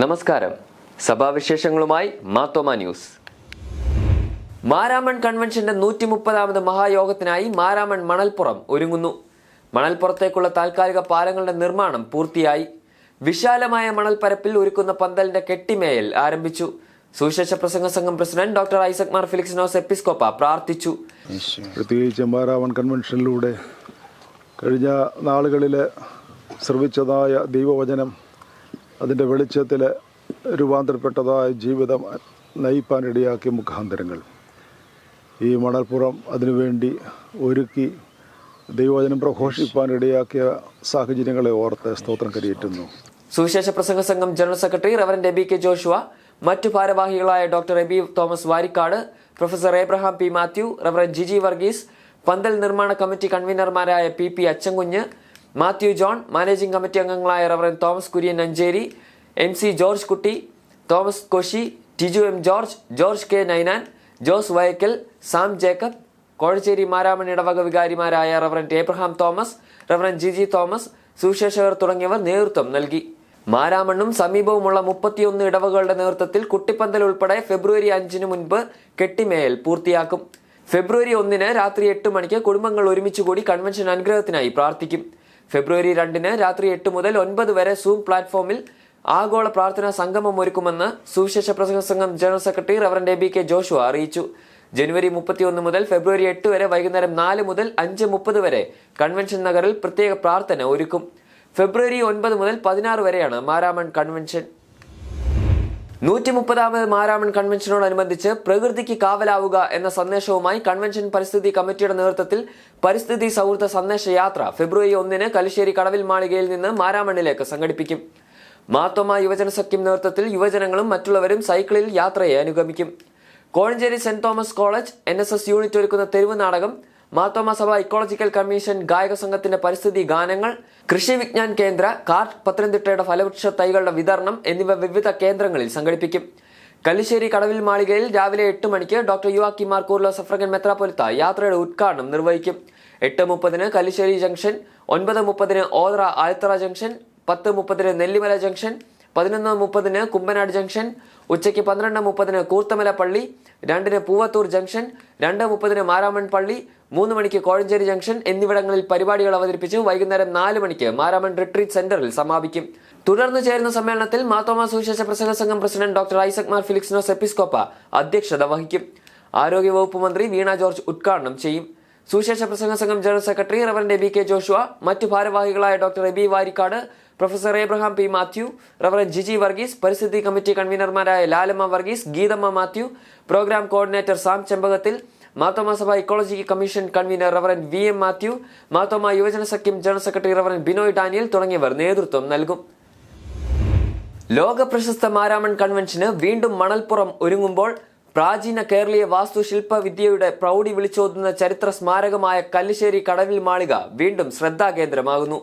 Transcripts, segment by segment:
നമസ്കാരം. സഭാവിശേഷങ്ങളുമായി മാത്തോമ ന്യൂസ്. മാരാമൺ കൺവെൻഷന്റെ 130ാമത് മഹായോഗത്തിനായി മാരാമൺ മണൽപ്പുറം ഒരുങ്ങുന്നു. മണൽപ്പുറത്തേക്കുള്ള താൽക്കാലിക പാലങ്ങളുടെ നിർമ്മാണം പൂർത്തിയായി. വിശാലമായ മണൽപ്പരപ്പിൽ ഒരുക്കുന്ന പന്തലിന്റെ കെട്ടിമേയൽ ആരംഭിച്ചു. സുവിശേഷ പ്രസംഗ സംഘം പ്രസിഡന്റ് ഡോക്ടർ ഐസക് മാർ ഫിലിക്സിനോസ് എപ്പിസ്കോപ്പ പ്രാർത്ഥിച്ചു. പ്രത്യേകിച്ച് മാരാമൺ കൺവെൻഷനിലൂടെ കഴിഞ്ഞ നാളുകളിൽ ശ്രവിച്ചതായ ദൈവവചനം അതിൻ്റെ വെളിച്ചത്തിൽ രൂപാന്തരപ്പെട്ടതായ ജീവിതം നയിപ്പാനിടയാക്കിയ മുഖാന്തരങ്ങൾ ഈ മണൽപ്പുറം അതിനുവേണ്ടി ഒരുക്കി ദൈവവചനം പ്രഘോഷിപ്പാനിടയാക്കിയ സാഹചര്യങ്ങളെ ഓർത്ത് സ്തോത്രം കരയേറ്റുന്നു. സുവിശേഷ പ്രസംഗ സംഘം general secretary reverend AB K Joshua, മറ്റു ഭാരവാഹികളായ doctor Aby Thomas Varikkad, professor Abraham P Mathew, reverend Jiji Varghese, പന്തൽ നിർമ്മാണ കമ്മിറ്റി കൺവീനർമാരായ P Achankunju, Mathew John, managing committee അംഗങ്ങളായ reverend Thomas Kurian Ancheri, MC George Kutty, Thomas Koshy, Tiju M George, George K Nainan, Jose Vayakkal, Sam Jacob, Kozhencherry Maramon ഇടവക വികാരിമാരായ റവറന്റ് എബ്രഹാം തോമസ്, റവറന്റ് ജിജി തോമസ്, സുവിശേഷകർ തുടങ്ങിയവർ നേതൃത്വം നൽകി. മാരാമണ്ണും സമീപവുമുള്ള 31 ഇടവകളുടെ നേതൃത്വത്തിൽ കുട്ടിപ്പന്തൽ ഉൾപ്പെടെ ഫെബ്രുവരി 5 മുൻപ് കെട്ടിമേയൽ പൂർത്തിയാക്കും. ഫെബ്രുവരി 1 രാത്രി 8 മണിക്ക് കുടുംബങ്ങൾ ഒരുമിച്ചുകൂടി കൺവെൻഷൻ അനുഗ്രഹത്തിനായി പ്രാർത്ഥിക്കും. ഫെബ്രുവരി 2 രാത്രി 8 മുതൽ 9 വരെ സൂം പ്ലാറ്റ്ഫോമിൽ ആഗോള പ്രാർത്ഥനാ സംഗമം ഒരുക്കുമെന്ന് സുവിശേഷ പ്രസംഗ സംഘം general secretary reverend AB K Joshua അറിയിച്ചു. ജനുവരി 31 മുതൽ ഫെബ്രുവരി 8 വരെ വൈകുന്നേരം 4 മുതൽ 5:30 വരെ കൺവെൻഷൻ നഗറിൽ പ്രത്യേക പ്രാർത്ഥന ഒരുക്കും. ഫെബ്രുവരി 9 മുതൽ 16 വരെയാണ് മാരാമൺ കൺവെൻഷൻ. 130ാമത് മാരാമൺ കൺവെൻഷനോടനുബന്ധിച്ച് പ്രകൃതിക്ക് കാവലാവുക എന്ന സന്ദേശവുമായി കൺവെൻഷൻ പരിസ്ഥിതി കമ്മിറ്റിയുടെ നേതൃത്വത്തിൽ പരിസ്ഥിതി സൗഹൃദ സന്ദേശ യാത്ര ഫെബ്രുവരി 1 കലിശ്ശേരി കടവിൽ മാളികയിൽ നിന്ന് മാരാമണ്ണിലേക്ക് സംഘടിപ്പിക്കും. മാത്തോമ യുവജന സഖ്യം നേതൃത്വത്തിൽ യുവജനങ്ങളും മറ്റുള്ളവരും സൈക്കിളിൽ യാത്രയെ അനുഗമിക്കും. Kozhencherry Saint Thomas college NSS unit ഒരുക്കുന്ന തെരുവ് നാടകം, മാത്തോമ സഭ ഇക്കോളജിക്കൽ കമ്മീഷൻ ഗായക സംഘത്തിന്റെ പരിസ്ഥിതി ഗാനങ്ങൾ, കൃഷി വിജ്ഞാൻ കേന്ദ്ര, കാർട്ട് പത്തനംതിട്ടയുടെ ഫലവൃക്ഷ തൈകളുടെ വിതരണം എന്നിവ വിവിധ കേന്ദ്രങ്ങളിൽ സംഘടിപ്പിക്കും. കല്ലിശ്ശേരി കടവിൽ മാളികയിൽ രാവിലെ 8 മണിക്ക് ഡോക്ടർ യുവാക്കി മാർ കൂർലോസ് സഫ്രഗൻ മെത്രാപ്പൊലിത്ത യാത്രയുടെ ഉദ്ഘാടനം നിർവഹിക്കും. 8:30 Kallissery junction, 9:30 Othera Althara junction, 10:30 Nellimala junction, 11:30 Kumbanad junction, ഉച്ചയ്ക്ക് 12:30 കൂർത്തമല പള്ളി, 2 പൂവത്തൂർ ജംഗ്ഷൻ, 2:30 മാരാമൺ പള്ളി, 3 മണിക്ക് കോഴഞ്ചേരി ജംഗ്ഷൻ എന്നിവിടങ്ങളിൽ പരിപാടികൾ അവതരിപ്പിച്ച് വൈകുന്നേരം 4 മണിക്ക് മാരാമൺ റിട്രീറ്റ് സെന്ററിൽ സമാപിക്കും. തുടർന്ന് ചേരുന്ന സമ്മേളനത്തിൽ മാത്തോമ സുവിശേഷ പ്രസംഗ സംഘം പ്രസിഡന്റ് ഡോക്ടർ ഐസക് മാർ ഫിലിക്സിനോസ് എപ്പിസ്കോപ്പ അധ്യക്ഷത വഹിക്കും. ആരോഗ്യവകുപ്പ് മന്ത്രി വീണ ജോർജ് ഉദ്ഘാടനം ചെയ്യും. സുവിശേഷ പ്രസംഗ സംഘം general secretary reverend AB K Joshua, മറ്റു ഭാരവാഹികളായ doctor Aby Varikkad, professor Abraham P Mathew, reverend Jiji Varghese, പരിസ്ഥിതി കമ്മിറ്റി കൺവീനർമാരായ Lalamma Varghese, Geethamma Mathew, programme coordinator Sam Chempakathil, Marthoma Sabha ecology commission convener reverend VM Mathew, Marthoma യുവജന സഖ്യം general secretary reverend Binoy Daniel തുടങ്ങിയവർ നേതൃത്വം നൽകും. ലോക പ്രശസ്ത മാരാമൺ കൺവെൻഷന് വീണ്ടും മണൽപ്പുറം ഒരുങ്ങുമ്പോൾ പ്രാചീന കേരളീയ വാസ്തുശില്പ വിദ്യയുടെ പ്രൗഢി വിളിച്ചോതുന്ന ചരിത്ര സ്മാരകമായ കല്ലിശ്ശേരി കടവിൽ മാളിക വീണ്ടും ശ്രദ്ധാകേന്ദ്രമാകുന്നു.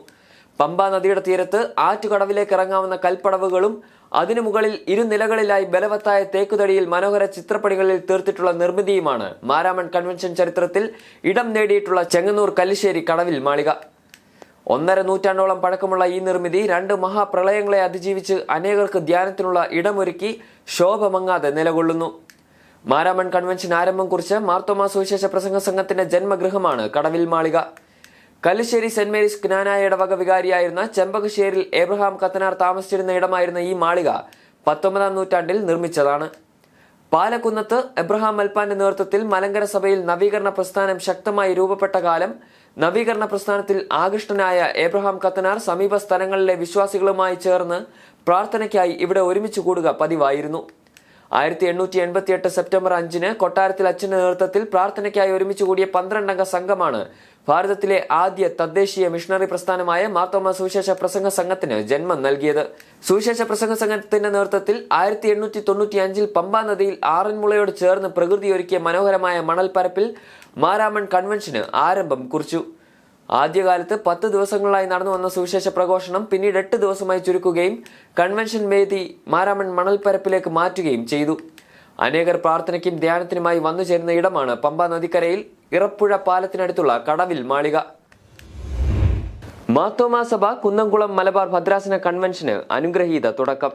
പമ്പ നദിയുടെ തീരത്ത് ആറ്റുകടവിലേക്ക് ഇറങ്ങാവുന്ന കൽപ്പടവുകളും അതിനു മുകളിൽ ഇരുനിലകളിലായി ബലവത്തായ തേക്കുതടിയിൽ മനോഹര ചിത്രപ്പണികളിൽ തീർത്തിട്ടുള്ള നിർമ്മിതിയുമാണ് മാരാമൺ കൺവെൻഷൻ ചരിത്രത്തിൽ ഇടം നേടിയിട്ടുള്ള ചെങ്ങന്നൂർ കല്ലിശ്ശേരി കടവിൽ മാളിക. 1.5 നൂറ്റാണ്ടോളം പഴക്കമുള്ള ഈ നിർമ്മിതി 2 മഹാപ്രളയങ്ങളെ അതിജീവിച്ച് അനേകർക്ക് ധ്യാനത്തിനുള്ള ഇടമൊരുക്കി ശോഭമങ്ങാതെ നിലകൊള്ളുന്നു. മാരാമൺ കൺവെൻഷൻ ആരംഭം കുറിച്ച് മാർത്തോമ സുവിശേഷ പ്രസംഗ സംഘത്തിന്റെ ജന്മഗൃഹമാണ് കടവിൽ മാളിക. കല്ലിശ്ശേരി സെന്റ് മേരീസ് ജ്ഞാനായ ഇടവക വികാരിയായിരുന്ന ചെമ്പകശ്ശേരിൽ എബ്രഹാം കത്തനാർ താമസിച്ചിരുന്ന ഇടമായിരുന്ന ഈ മാളിക 19ാം നൂറ്റാണ്ടിൽ നിർമ്മിച്ചതാണ്. പാലക്കുന്നത്ത് എബ്രഹാം മൽപ്പാന്റെ നേതൃത്വത്തിൽ മലങ്കര സഭയിൽ നവീകരണ പ്രസ്ഥാനം ശക്തമായി രൂപപ്പെട്ട കാലം, നവീകരണ പ്രസ്ഥാനത്തിൽ ആകൃഷ്ടനായ എബ്രഹാം കത്തനാർ സമീപ സ്ഥലങ്ങളിലെ വിശ്വാസികളുമായി ചേർന്ന് പ്രാർത്ഥനയ്ക്കായി ഇവിടെ ഒരുമിച്ച് കൂടുക പതിവായിരുന്നു. 1888 സെപ്റ്റംബർ 5 കൊട്ടാരത്തിൽ അച്ഛന്റെ നേതൃത്വത്തിൽ പ്രാർത്ഥനയ്ക്കായി ഒരുമിച്ച് കൂടിയ 12 അംഗ സംഘമാണ് ഭാരതത്തിലെ ആദ്യ തദ്ദേശീയ മിഷണറി പ്രസ്ഥാനമായ മാത്തോമ സുവിശേഷ പ്രസംഗ സംഘത്തിന് ജന്മം നൽകിയത്. സുവിശേഷ പ്രസംഗ സംഘത്തിന്റെ നേതൃത്വത്തിൽ 1895 പമ്പാ നദിയിൽ ആറന്മുളയോട് ചേർന്ന് പ്രകൃതി ഒരുക്കിയ മനോഹരമായ മണൽപ്പരപ്പിൽ മാരാമൺ കൺവെൻഷന് ആരംഭം കുറിച്ചു. ആദ്യകാലത്ത് 10 ദിവസങ്ങളിലായി നടന്നു വന്ന സുവിശേഷ പ്രഘോഷണം പിന്നീട് 8 ദിവസമായി ചുരുക്കുകയും കൺവെൻഷൻ വേദി മാരാമൺ മണൽപ്പരപ്പിലേക്ക് മാറ്റുകയും ചെയ്തു. അനേകർ പ്രാർത്ഥനയ്ക്കും ധ്യാനത്തിനുമായി വന്നു ചേരുന്ന ഇടമാണ് പമ്പ നദിക്കരയിൽ ഇറപ്പുഴ പാലത്തിനടുത്തുള്ള കടവിൽ മാളിക. മാത്തോമ സഭ കുന്നംകുളം മലബാർ ഭദ്രാസന കൺവെൻഷന് അനുഗ്രഹീത തുടക്കം.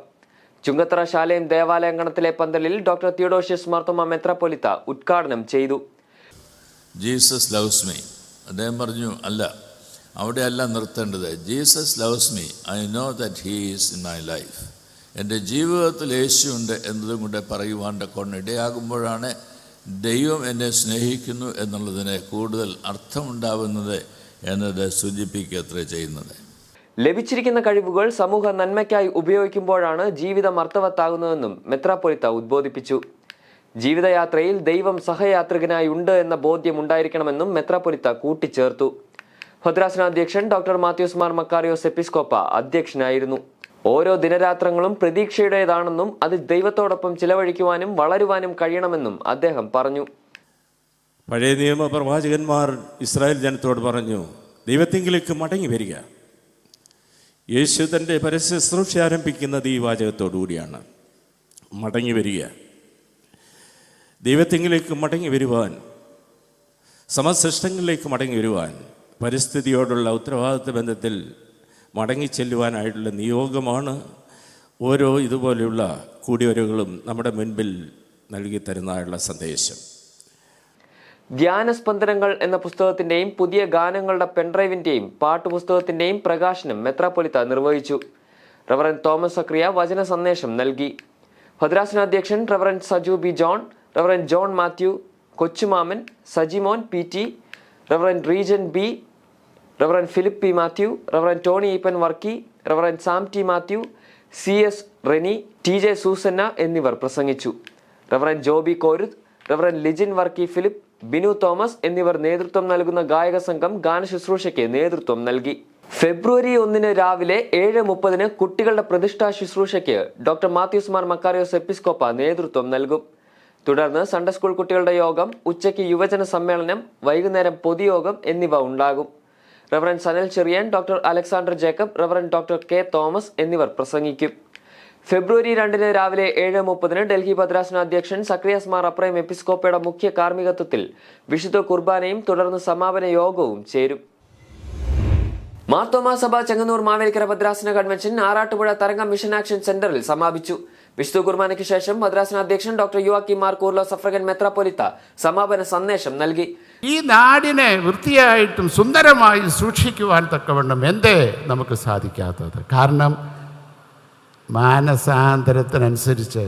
ചുങ്കത്തറ ശാലയം ദേവാലയങ്കണത്തിലെ പന്തലിൽ ഡോക്ടർ തിയോഡോഷ്യസ് മാർത്തോമ മെത്രാപ്പൊലിത്ത ഉദ്ഘാടനം ചെയ്തു. Jesus loves me. അദ്ദേഹം പറഞ്ഞു, അല്ല, അവിടെയല്ല നിർത്തേണ്ടത്. Jesus loves me, I know that he is in my life. എൻ്റെ ജീവിതത്തിൽ യേശുണ്ട് എന്നതും കൂടെ പറയുവാൻ കൊണ്ടിടയാകുമ്പോഴാണ് ദൈവം എന്നെ സ്നേഹിക്കുന്നു എന്നുള്ളതിന് കൂടുതൽ അർത്ഥമുണ്ടാവുന്നത് എന്നത് സൂചിപ്പിക്കുകയത്രേ ചെയ്യുന്നത്. ലഭിച്ചിരിക്കുന്ന കഴിവുകൾ സമൂഹ നന്മയ്ക്കായി ഉപയോഗിക്കുമ്പോഴാണ് ജീവിതം അർത്ഥവത്താകുന്നതെന്നും മെത്രാപ്പൊലിത്ത ഉദ്ബോധിപ്പിച്ചു. ജീവിതയാത്രയിൽ ദൈവം സഹയാത്രികനായി ഉണ്ട് എന്ന ബോധ്യം ഉണ്ടായിരിക്കണമെന്നും മെത്രാപ്പൊലിത്ത കൂട്ടിച്ചേർത്തു. ഭദ്രാസനാധ്യക്ഷൻ ഡോക്ടർ മാത്യൂസ് മാർ മക്കാറിയോസ് എപ്പിസ്കോപ്പ അധ്യക്ഷനായിരുന്നു. ഓരോ ദിനരാത്രങ്ങളും പ്രതീക്ഷയുടേതാണെന്നും അത് ദൈവത്തോടൊപ്പം ചിലവഴിക്കുവാനും വളരുവാനും കഴിയണമെന്നും അദ്ദേഹം പറഞ്ഞു. പഴയ നിയമ പ്രവാചകന്മാർ ഇസ്രായേൽ ജനത്തോട് പറഞ്ഞു, ദൈവത്തിങ്കിലേക്ക് മടങ്ങി വരിക. യേശു തൻ്റെ പരസ്യ ശുശ്രൂഷ ആരംഭിക്കുന്നത് ഈ വാചകത്തോടുകൂടിയാണ്, മടങ്ങി വരിക. ദൈവത്തിങ്കിലേക്ക് മടങ്ങി വരുവാൻ, സമസൃഷ്ടങ്ങളിലേക്ക് മടങ്ങി വരുവാൻ, പരിസ്ഥിതിയോടുള്ള ഉത്തരവാദിത്വ ബന്ധത്തിൽ മടങ്ങിച്ചെല്ലുവാനായിട്ടുള്ള നിയോഗമാണ് ഓരോ ഇതുപോലെയുള്ള കൂടിവരവുകളും നമ്മുടെ മുൻപിൽ നൽകി തരുന്നതായുള്ള സന്ദേശം. ധ്യാനസ്പന്ദനങ്ങൾ എന്ന പുസ്തകത്തിന്റെയും പുതിയ ഗാനങ്ങളുടെ പെൻഡ്രൈവിന്റെയും പാട്ടുപുസ്തകത്തിന്റെയും പ്രകാശനം മെത്രാപ്പൊലിത്ത നിർവഹിച്ചു. റവറൻ തോമസ് സക്രിയ വചന സന്ദേശം നൽകി. ഭദ്രാസനാധ്യക്ഷൻ reverend Saju B John, reverend John Mathew, Kochumaman, Sajimon P T, reverend Rejin B, reverend Philip P Mathew, reverend Tony Eappen Varkey, reverend Sam T Mathew, C S Reni, T J Susanna എന്നിവർ പ്രസംഗിച്ചു. Reverend Joby Koruth, reverend Lijin Varkey Philip, Binu Thomas എന്നിവർ നേതൃത്വം നൽകുന്ന ഗായക സംഘം ഗാനശുശ്രൂഷയ്ക്ക് നേതൃത്വം നൽകി. ഫെബ്രുവരി 1 രാവിലെ 7:30 കുട്ടികളുടെ പ്രതിഷ്ഠാ ശുശ്രൂഷയ്ക്ക് ഡോക്ടർ മാത്യൂസ് മാർ മക്കാറിയോസ് എപ്പിസ്കോപ്പ നേതൃത്വം നൽകും. തുടർന്ന് സൺഡേ സ്കൂൾ കുട്ടികളുടെ യോഗം, ഉച്ചയ്ക്ക് യുവജന സമ്മേളനം, വൈകുന്നേരം പൊതുയോഗം എന്നിവ ഉണ്ടാകും. Reverend Sanal Cherian, doctor Alexander Jacob, reverend doctor K Thomas എന്നിവർ പ്രസംഗിക്കും. ഫെബ്രുവരി 2 രാവിലെ 7:30 ഡൽഹി ഭദ്രാസനാധ്യക്ഷൻ സക്രിയാസ് മാർ അപ്രൈം എപ്പിസ്കോപ്പയുടെ മുഖ്യ കാർമ്മികത്വത്തിൽ വിശുദ്ധ കുർബാനയും തുടർന്ന് സമാപന യോഗവും ചേരും. മാർത്തോമാ സഭ ചെങ്ങന്നൂർ മാവേലിക്കര ഭദ്രാസന കൺവെൻഷൻ ആറാട്ടുപുഴ തരംഗം മിഷൻ ആക്ഷൻ സെന്ററിൽ സമാപിച്ചു. വിശുദ്ധ കുർബാനയ്ക്ക് ശേഷം ഭദ്രാസനാധ്യക്ഷൻ ഡോക്ടർ യുവാക്കി മാർ കൂർലോ സഫ്രഗൻ മെത്രാപ്പൊലിത്ത സമാപന സന്ദേശം നൽകി. ഈ നാടിനെ വൃത്തിയായിട്ടും സുന്ദരമായി സൂക്ഷിക്കുവാൻ തക്കവണ്ണം എന്തേ നമുക്ക് സാധിക്കാത്തത്? കാരണം മാനസാന്തരത്തിനനുസരിച്ച്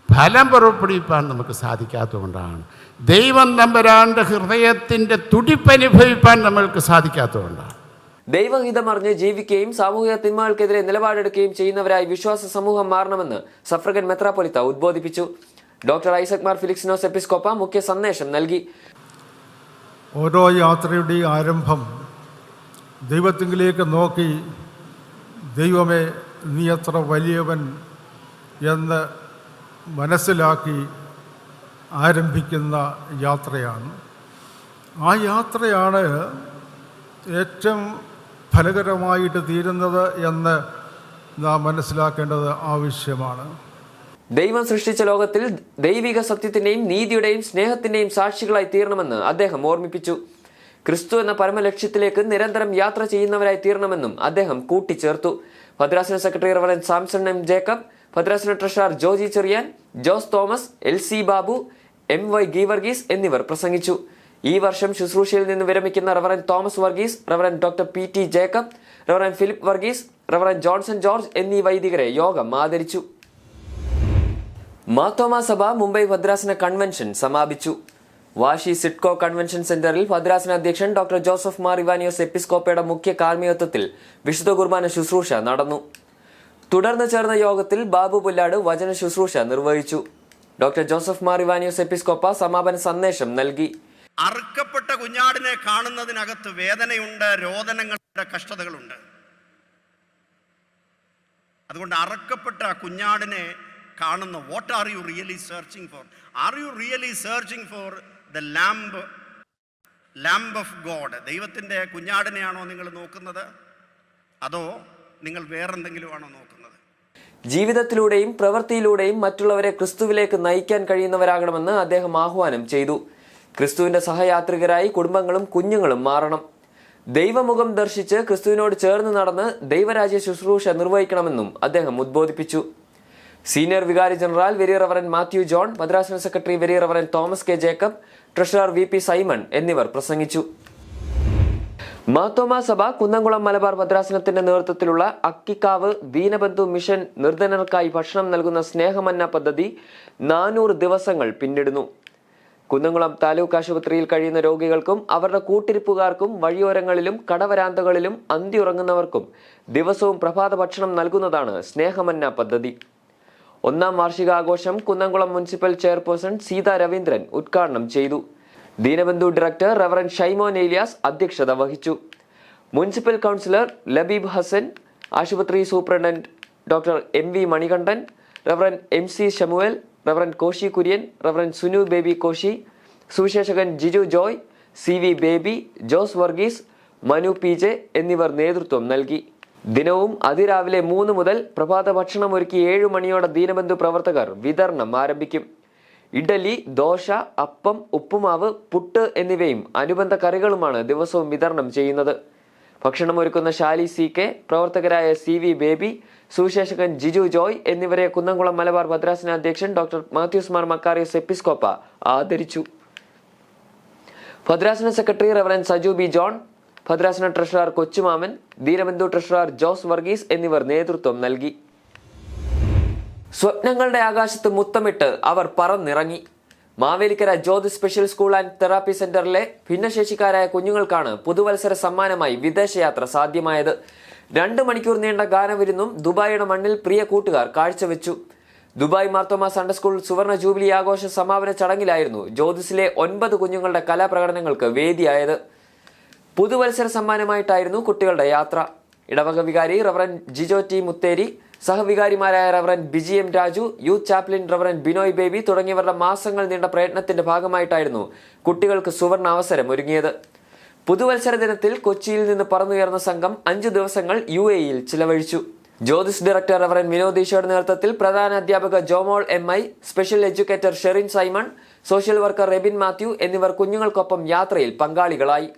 ഫലം പുറപ്പെടുവിപ്പാൻ നമുക്ക് സാധിക്കാത്തതുകൊണ്ടാണ്. ദൈവം തമ്പുരാന്റെ ഹൃദയത്തിൻ്റെ തുടിപ്പനുഭവിപ്പാൻ നമ്മൾക്ക് സാധിക്കാത്തതുകൊണ്ടാണ്. ദൈവഹിതമറിഞ്ഞ് ജീവിക്കുകയും സാമൂഹിക തിന്മകൾക്കെതിരെ നിലപാടെടുക്കുകയും ചെയ്യുന്നവരായി വിശ്വാസ സമൂഹം മാറണമെന്ന് സഫ്രഗൻ മെത്രാപ്പൊലിത്ത ഉദ്ബോധിപ്പിച്ചു. ഡോക്ടർ ഐസക് മാർ ഫിലിക്സിനോസ് എപ്പിസ്കോപ്പ മുഖ്യ സന്ദേശം നൽകി. ഓരോ യാത്രയുടെയും ആരംഭം ദൈവത്തിങ്കിലേക്ക് നോക്കി, ദൈവമേ നീ എത്ര വലിയവൻ എന്ന് മനസ്സിലാക്കി ആരംഭിക്കുന്ന യാത്രയാണ്. ആ യാത്രയാണ് ഏറ്റവും ഫലകരമായിട്ട് തീരുന്നത് എന്ന് നാം മനസ്സിലാക്കേണ്ടത് ആവശ്യമാണ്. ദൈവം സൃഷ്ടിച്ച ലോകത്തിൽ ദൈവിക സത്യത്തിന്റെയും നീതിയുടെയും സ്നേഹത്തിന്റെയും സാക്ഷികളായി തീരണമെന്ന് അദ്ദേഹം ഓർമ്മിപ്പിച്ചു. ക്രിസ്തു എന്ന പരമലക്ഷ്യത്തിലേക്ക് നിരന്തരം യാത്ര ചെയ്യുന്നവരായി തീരണമെന്നും അദ്ദേഹം കൂട്ടിച്ചേർത്തു. ഭദ്രാസന secretary reverend Samson M Jacob, ഭദ്രാസന treasurer Joji Cherian, Jose Thomas, LC Babu, MY Geevarghese എന്നിവർ പ്രസംഗിച്ചു. ഈ വർഷം ശുശ്രൂഷയിൽ നിന്ന് വിരമിക്കുന്ന reverend Thomas Varghese, reverend doctor PT Jacob, reverend Philip Varghese, reverend Johnson George എന്നീ വൈദികരെ യോഗം ആദരിച്ചു. മാർത്തോമാ സഭ മുംബൈ ഭദ്രാസന കൺവെൻഷൻ സമാപിച്ചു. വാഷി സിഡ്കോ കൺവെൻഷൻ സെന്ററിൽ ഭദ്രാസന അധ്യക്ഷൻ ഡോക്ടർ ജോസഫ് മാർ ഇവാനിയോസ് എപ്പിസ്കോപ്പയുടെ മുഖ്യ കാർമ്മികത്വത്തിൽ വിശുദ്ധ കുർബാന ശുശ്രൂഷ നടന്നു. തുടർന്ന് ചേർന്ന യോഗത്തിൽ ബാബു പുല്ലാട് വചന ശുശ്രൂഷ നിർവഹിച്ചു. ഡോക്ടർ ജോസഫ് മാർ ഇവാനിയോസ് എപ്പിസ്കോപ്പ സമാപന സന്ദേശം നൽകി. അറുക്കപ്പെട്ട കുഞ്ഞാടിനെ കാണുന്നതിനകത്ത് വേദനയുണ്ട്, രോദനങ്ങളുണ്ട്, കഷ്ടതകളുണ്ട്. അതുകൊണ്ട് അറുക്കപ്പെട്ട കുഞ്ഞാടിനെ കാണുന്ന what are you really searching for? Are you really searching for the lamb of God? ദൈവത്തിൻ്റെ കുഞ്ഞാടിനെയാണോ നിങ്ങൾ നോക്കുന്നത്, അതോ നിങ്ങൾ വേറെന്തെങ്കിലും ആണോ നോക്കുന്നത്? ജീവിതത്തിലൂടെയും പ്രവൃത്തിയിലൂടെയും മറ്റുള്ളവരെ ക്രിസ്തുവിലേക്ക് നയിക്കാൻ കഴിയുന്നവരാകണമെന്ന് അദ്ദേഹം ആഹ്വാനം ചെയ്തു. ക്രിസ്തുവിന്റെ സഹയാത്രികരായി കുടുംബങ്ങളും കുഞ്ഞുങ്ങളും മാറണം. ദൈവമുഖം ദർശിച്ച് ക്രിസ്തുവിനോട് ചേർന്ന് നടന്ന് ദൈവരാജ്യ ശുശ്രൂഷ നിർവഹിക്കണമെന്നും അദ്ദേഹം ഉദ്ബോധിപ്പിച്ചു. സീനിയർ വികാരി general very reverend Mathew John, ഭദ്രാസന secretary very reverend Thomas K Jacob, treasurer VP Simon എന്നിവർ പ്രസംഗിച്ചു. മാർത്തോമാ സഭ കുന്നംകുളം മലബാർ ഭദ്രാസനത്തിന്റെ നേതൃത്വത്തിലുള്ള അക്കിക്കാവ് ദീനബന്ധു മിഷൻ നിർധനർക്കായി ഭക്ഷണം നൽകുന്ന സ്നേഹമന്ന പദ്ധതി 400 ദിവസങ്ങൾ പിന്നിടുന്നു. കുന്നംകുളം താലൂക്ക് ആശുപത്രിയിൽ കഴിയുന്ന രോഗികൾക്കും അവരുടെ കൂട്ടിരിപ്പുകാർക്കും വഴിയോരങ്ങളിലും കടവരാന്തകളിലും അന്തിയുറങ്ങുന്നവർക്കും ദിവസവും പ്രഭാത ഭക്ഷണം നൽകുന്നതാണ് സ്നേഹമന്ന പദ്ധതി. 1ാം വാർഷികാഘോഷം കുന്നംകുളം മുനിസിപ്പൽ ചെയർപേഴ്സൺ സീത രവീന്ദ്രൻ ഉദ്ഘാടനം ചെയ്തു. Deenabandhu director reverend Shaimon Elias അധ്യക്ഷത വഹിച്ചു. മുനിസിപ്പൽ കൗൺസിലർ ലബീബ് ഹസൻ, ആശുപത്രി superintendent doctor MV Manikandan, reverend MC Shamuel, reverend Koshy Kurian, reverend Sunu Baby Koshy, സുവിശേഷകൻ Jiju Joy, CV Baby, Jose Varghese, Manu PJ എന്നിവർ നേതൃത്വം നൽകി. ദിനവും അതിരാവിലെ 3 മുതൽ പ്രഭാത ഭക്ഷണം ഒരുക്കി 7 മണിയോടെ ദീനബന്ധു പ്രവർത്തകർ വിതരണം ആരംഭിക്കും. ഇഡലി, ദോശ, അപ്പം, ഉപ്പുമാവ്, പുട്ട് എന്നിവയും അനുബന്ധ കറികളുമാണ് ദിവസവും വിതരണം ചെയ്യുന്നത്. ഭക്ഷണം ഒരുക്കുന്ന ശാലി CK, പ്രവർത്തകരായ CV ബേബി, സുവിശേഷകൻ ജിജു ജോയ് എന്നിവരെ കുന്നംകുളം മലബാർ ഭദ്രാസന അധ്യക്ഷൻ doctor Mathews Mar Macarius Episcopa ആദരിച്ചു. ഭദ്രാസന secretary reverend Saju B John, ഭദ്രാസന treasurer Kochumaman, Deenabandhu treasurer Jose Varghese എന്നിവർ നേതൃത്വം നൽകി. സ്വപ്നങ്ങളുടെ ആകാശത്ത് മുത്തമിട്ട് അവർ പറന്നിറങ്ങി. Mavelikkara Jyothi special school and therapy സെന്ററിലെ ഭിന്നശേഷിക്കാരായ കുഞ്ഞുങ്ങൾക്കാണ് പുതുവത്സര സമ്മാനമായി വിദേശയാത്ര സാധ്യമായത്. 2 മണിക്കൂർ നീണ്ട ഗാനവിരുന്നും ദുബായിയുടെ മണ്ണിൽ പ്രിയ കൂട്ടുകാർ കാഴ്ചവെച്ചു. ദുബായ് മാർത്തോമാ സൺഡേ സ്കൂൾ സുവർണ ജൂബിലി ആഘോഷ സമാപന ചടങ്ങിലായിരുന്നു ജ്യോതിസിലെ 9 കുഞ്ഞുങ്ങളുടെ കലാപ്രകടനങ്ങൾക്ക് വേദിയായത്. പുതുവത്സര സമ്മാനമായിട്ടായിരുന്നു കുട്ടികളുടെ യാത്ര. ഇടവക വികാരി റവറൻ ജിജോ T മുത്തേരി, സഹവികാരിമാരായ reverend Biji M Raju, youth chaplain reverend Binoy Baby തുടങ്ങിയവരുടെ മാസങ്ങൾ നീണ്ട പ്രയത്നത്തിന്റെ ഭാഗമായിട്ടായിരുന്നു കുട്ടികൾക്ക് സുവർണ അവസരം ഒരുങ്ങിയത്. പുതുവത്സര ദിനത്തിൽ കൊച്ചിയിൽ നിന്ന് പറന്നുയർന്ന സംഘം 5 ദിവസങ്ങൾ UAE-യിൽ ചിലവഴിച്ചു. ജ്യോതിസ് ഡയറക്ടർ റവറൻ വിനോദ് ഈശോയുടെ നേതൃത്വത്തിൽ പ്രധാന അധ്യാപക Jomol MI, special educator Sherin Simon, social worker Rebin Mathew എന്നിവർ കുഞ്ഞുങ്ങൾക്കൊപ്പം യാത്രയിൽ പങ്കാളികളായി.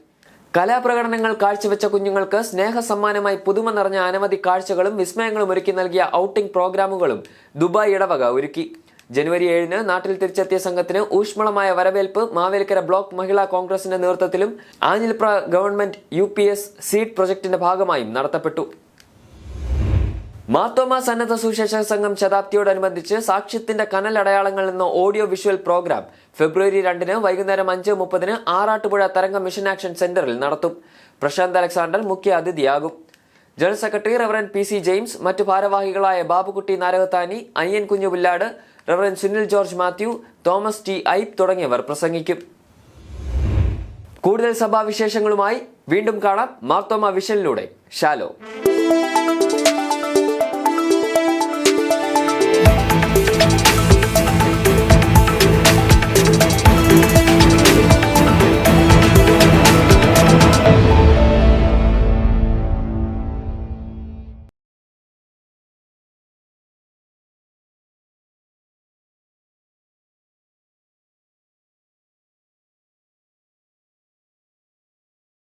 കലാപ്രകടനങ്ങൾ കാഴ്ചവെച്ച കുഞ്ഞുങ്ങൾക്ക് സ്നേഹ സമ്മാനമായി പുതുമ നിറഞ്ഞ അനവധി കാഴ്ചകളും വിസ്മയങ്ങളും ഒരുക്കി നൽകിയ ഔട്ടിംഗ് പ്രോഗ്രാമുകളും ദുബായ് ഇടവക ഒരുക്കി. ജനുവരി 7-ന് നാട്ടിൽ തിരിച്ചെത്തിയ സംഘത്തിന് ഊഷ്മളമായ വരവേൽപ്പ് മാവേലിക്കര ബ്ലോക്ക് മഹിളാ കോൺഗ്രസിന്റെ നേതൃത്വത്തിലും ആഞ്ഞിലിപ്ര ഗവൺമെന്റ് UPS സീഡ് പ്രൊജക്ടിന്റെ ഭാഗമായും നടത്തപ്പെട്ടു. മാർത്തോമാ സന്നദ്ധ സുവിശേഷ സംഘം ശതാബ്ദിയോടനുബന്ധിച്ച് സാക്ഷ്യത്തിന്റെ കനലടയാളങ്ങൾ എന്ന ഓഡിയോ വിഷ്വൽ പ്രോഗ്രാം ഫെബ്രുവരി 2-ന് വൈകുന്നേരം 5:30-ന് ആറാട്ടുപുഴ തരംഗ മിഷൻ ആക്ഷൻ സെന്ററിൽ നടത്തും. പ്രശാന്ത് അലക്സാണ്ടർ മുഖ്യ അതിഥിയാകും. General secretary reverend PC James, മറ്റു ഭാരവാഹികളായ Babukutty Narakathani, Ayyan Kunjupillad, reverend Sunil George Mathew, Thomas T Ipe തുടങ്ങിയവർ പ്രസംഗിക്കും. കൂടുതൽ സഭാവിശേഷങ്ങളുമായി വീണ്ടും കാണാം മാർത്തോമാ വിഷനിലൂടെ. ഷാലോ.